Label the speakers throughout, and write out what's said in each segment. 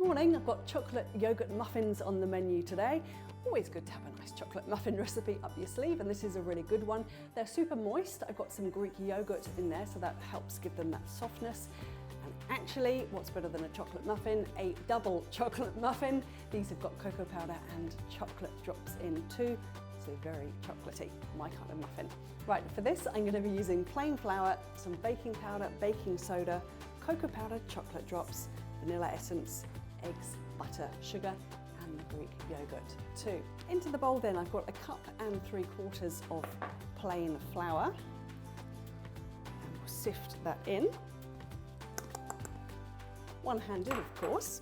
Speaker 1: Morning, I've got chocolate yogurt muffins on the menu today. Always good to have a nice chocolate muffin recipe up your sleeve, and this is a really good one. They're super moist. I've got some Greek yogurt in there, so that helps give them that softness. And actually, what's better than a chocolate muffin? A double chocolate muffin. These have got cocoa powder and chocolate drops in too, so very chocolatey, my kind of muffin. Right, for this I'm going to be using plain flour, some baking powder, baking soda, cocoa powder, chocolate drops, vanilla essence, eggs, butter, sugar, and the Greek yogurt too. Into the bowl then I've got 1 3/4 cups of plain flour, and we'll sift that in. One-handed, of course.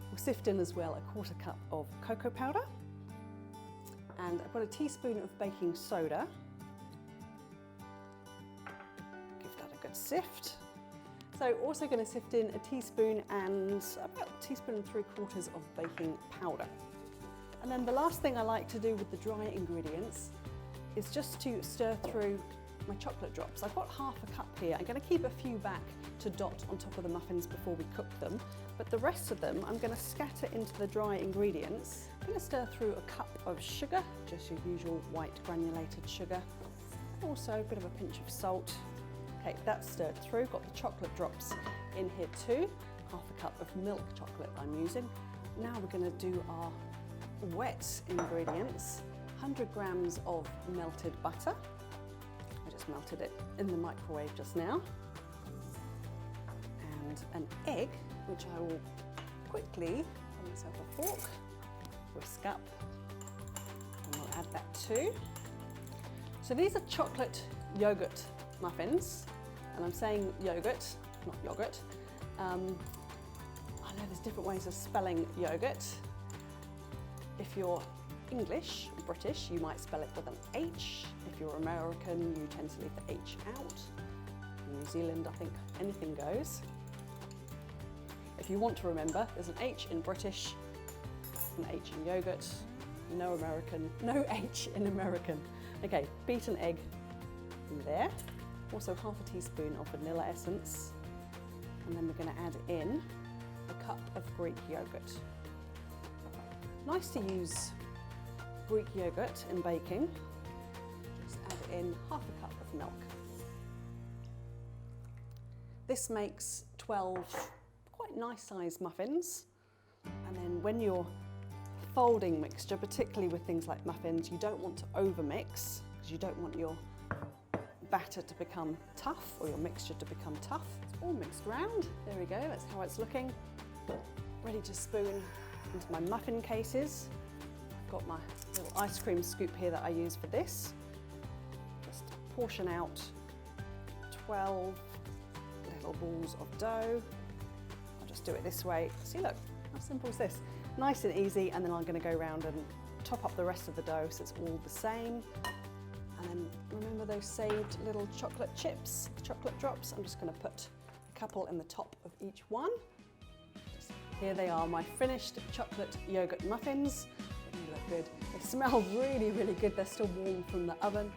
Speaker 1: We'll sift in as well 1/4 cup of cocoa powder, and I've got a teaspoon of baking soda. Give that a good sift. So also going to sift in a teaspoon and about 1 3/4 teaspoons of baking powder. And then the last thing I like to do with the dry ingredients is just to stir through my chocolate drops. I've got 1/2 cup here. I'm going to keep a few back to dot on top of the muffins before we cook them, but the rest of them I'm going to scatter into the dry ingredients. I'm going to stir through 1 cup of sugar, just your usual white granulated sugar, also a bit of a pinch of salt. Okay, that's stirred through. Got the chocolate drops in here too. 1/2 cup of milk chocolate I'm using. Now we're going to do our wet ingredients. 100 grams of melted butter. I just melted it in the microwave just now. And an egg, which I will quickly give myself a fork, whisk up, and we'll add that too. So these are chocolate yogurt muffins, and I'm saying yogurt, not yogurt. I know there's different ways of spelling yogurt. If you're English, British, you might spell it with an H. If you're American, you tend to leave the H out. In New Zealand, I think anything goes. If you want to remember, there's an H in British, an H in yogurt, no H in American. Okay, beat an egg in there. Also 1/2 teaspoon of vanilla essence, and then we're going to add in 1 cup of Greek yogurt. Nice to use Greek yogurt in baking. Just add in 1/2 cup of milk. This makes 12 quite nice sized muffins, and then when you're folding mixture, particularly with things like muffins, you don't want to over mix because you don't want your batter to become tough or your mixture to become tough. It's all mixed round. There we go, that's how it's looking. Ready to spoon into my muffin cases. I've got my little ice cream scoop here that I use for this. Just portion out 12 little balls of dough. I'll just do it this way. See, look, how simple is this? Nice and easy, and then I'm going to go around and top up the rest of the dough so it's all the same. And then remember those saved little chocolate chips, chocolate drops? I'm just going to put a couple in the top of each one. Here they are, my finished chocolate yogurt muffins. They look good. They smell really, really good. They're still warm from the oven.